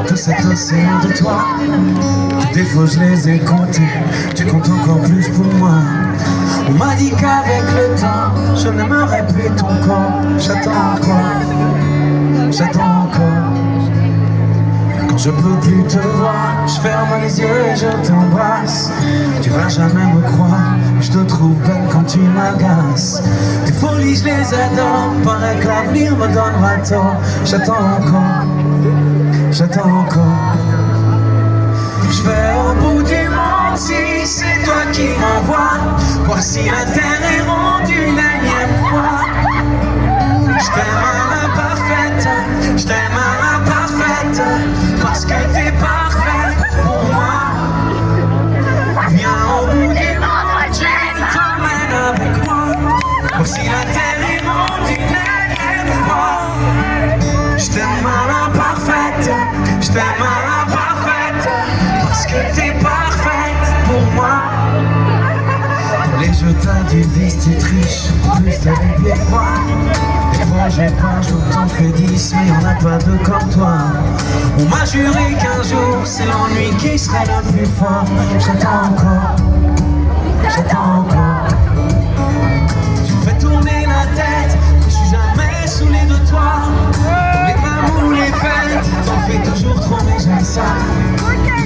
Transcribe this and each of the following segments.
tout cet océan de toi. Tes défauts je les ai comptés, tu comptes encore plus pour moi. On m'a dit qu'avec le temps, je n'aimerais plus ton corps. J'attends encore. Quand je peux plus te voir, je ferme les yeux et je t'embrasse. Tu vas jamais me croire, je te trouve belle quand tu m'agaces. Tes folies je les adore, paraît que l'avenir me donnera tort. J'attends encore. Je vais au bout du monde si c'est toi qui m'envoies. Voir si la terre est ronde une énième fois. Je t'aime à l'imparfaite, je t'aime à l'imparfaite, parce que t'es parfaite pour moi. Viens au bout du monde, je t'emmène avec moi. Voir si la terre est ronde une énième fois. Je t'aime à l'imparfaite, je t'aime à l'imparfaite, parce que t'es parfaite pour moi. Pour les jeux t'as du vice, tu triches, en plus t'as du pied froid. Des fois j'ai pas, je t'en fais 10, mais y'en a pas deux comme toi. On m'a juré qu'un jour c'est l'ennui qui serait le plus fort. J'attends encore. Tu me fais tourner la tête, je suis jamais saoulé de toi. Les drames ou les fêtes, t'en fais toujours trop, mais j'aime ça.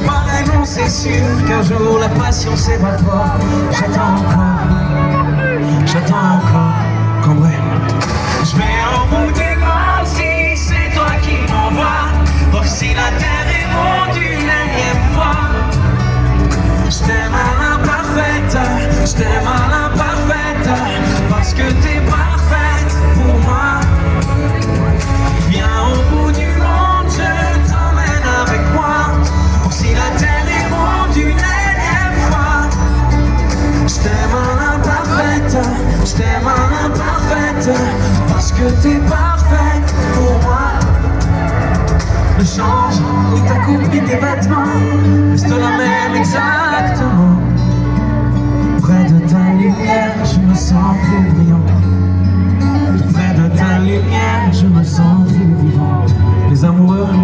Pareil, non, c'est sûr qu'un jour la passion s'évapore. J'attends encore, qu'en vrai. Je vais au bout des mondes si c'est toi qui m'envoies. Voir si la terre est ronde une énième fois. Je t'aime à l'imparfaite, je t'aime à l'imparfaite, parce que t'es parfaite pour moi. Viens au bout du monde, je t'emmène avec moi. Pour si la terre est ronde une énième fois. Je t'aime à l'imparfaite, je t'aime à l'imparfaite, parce que t'es parfaite pour moi. Ne change ni ta coupe ni tes vêtements, reste la même exactement. Près de ta lumière, je me sens plus brillant. Près de ta lumière, je me sens plus vivant. Les amoureux,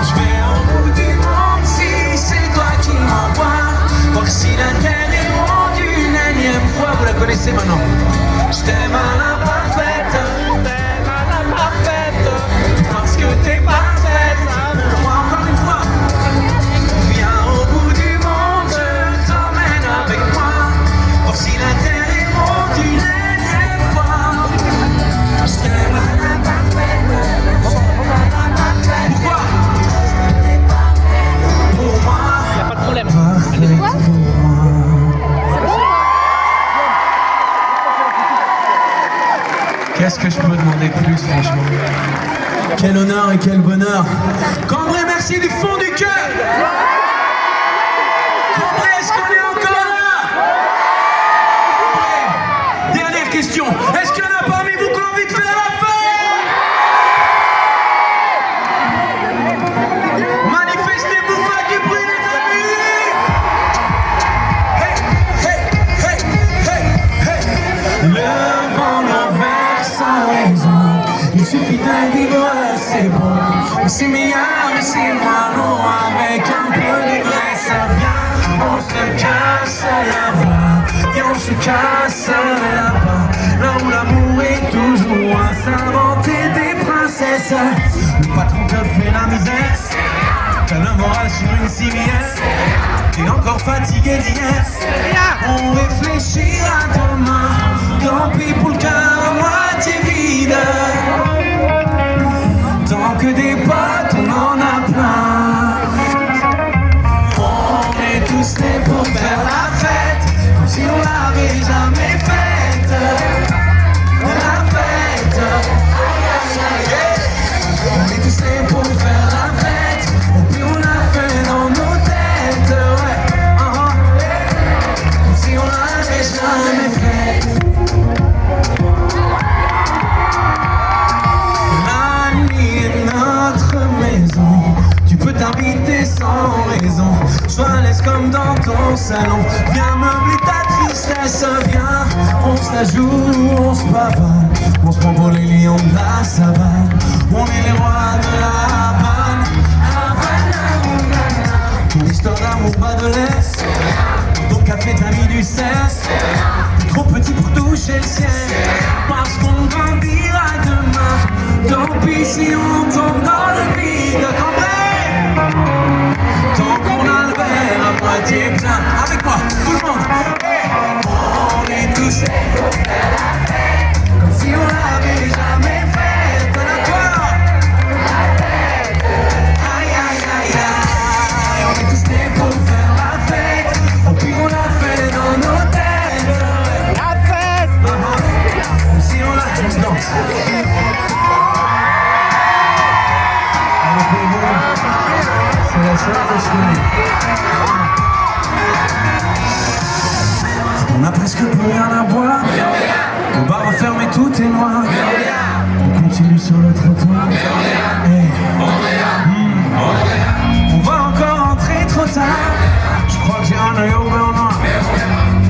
je vais au bout du monde si c'est toi qui m'envoies. Voir si la terre est ronde une énième fois. Vous la connaissez maintenant. Je t'aime à l'imparfaite, parce que t'es parfaite pour moi. Encore une fois. Viens au bout du monde, je t'emmène avec moi. Voir si la terre est ronde une énième fois. Je t'aime à l'imparfaite. Pourquoi? Pour moi. Y'a pas de problème. Parfaite pour moi. Qu'est-ce que je peux demander plus, franchement? Quel honneur et quel bonheur. Cambrai, merci du fond du cœur. Cambrai, est-ce qu'on est encore là? Dernière question. Est-ce qu'il y en a parmi vous qui ont envie de faire la fête? Manifestez-vous, faites du bruit, les amis. Hey, hey, hey, hey, hey. Levant nos verres sans raison. Il suffit d'un vivre, c'est bon. C'est meilleur, mais c'est moins long. Avec un peu de vrai, ça vient. On se casse là-bas. Et on se casse là-bas. Là où l'amour est toujours à s'inventer des princesses. Le patron te fait la misère. T'as le moral sur une civière. T'es encore fatigué d'hier. On réfléchira demain. Tant pis pour le cœur à moitié vide. Tant que des potes, on en a plein. On est tous nés pour faire la fête, comme si on l'avait jamais faite. La fête. On est tous nés pour faire la fête, et puis on l'a fait dans nos têtes. Ouais. Comme si on l'avait jamais faite. T'inviter sans raison, sois à l'aise comme dans ton salon. Viens meubler ta tristesse, viens. On se la joue, on se pavane. On se prend pour les lions de la savane. On est les rois de la jamais t'as mis du sel. Trop petit pour toucher le ciel. Parce qu'on grandira demain. Tant pis si on tombe dans le vide. Tant qu'on a le verre à moitié plein. Avec moi, tout le monde. Hey. On est tous pour faire la fête. Comme si on l'avait jamais fait. T'en as quoi? La fête. Aïe aïe aïe aïe. On est tous nés pour faire la fête. Au pire on l'a fait dans nos têtes. La fête. Comme si on l'a tous dansé. C'est la seule que je connais. On a presque plus rien à boire. Le bar refermé, tout est noir. On continue sur le trottoir. Hey. On va encore entrer trop tard. Je crois que j'ai un œil au beurre noir.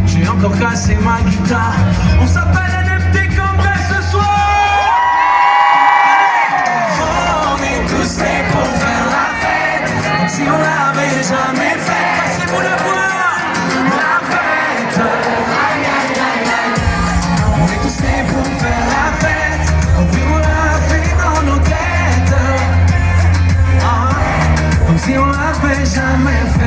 J'ai encore cassé ma guitare. On s'appelle NFT comme vrai ce soir. On est tous nés pour faire la fête. Comme si on l'avait jamais fait. Passez-vous la voix. La fête. Aïe aïe aïe aïe. On est tous nés pour faire la fête. Au pire on l'a fait dans nos têtes. Comme si on l'avait jamais fait.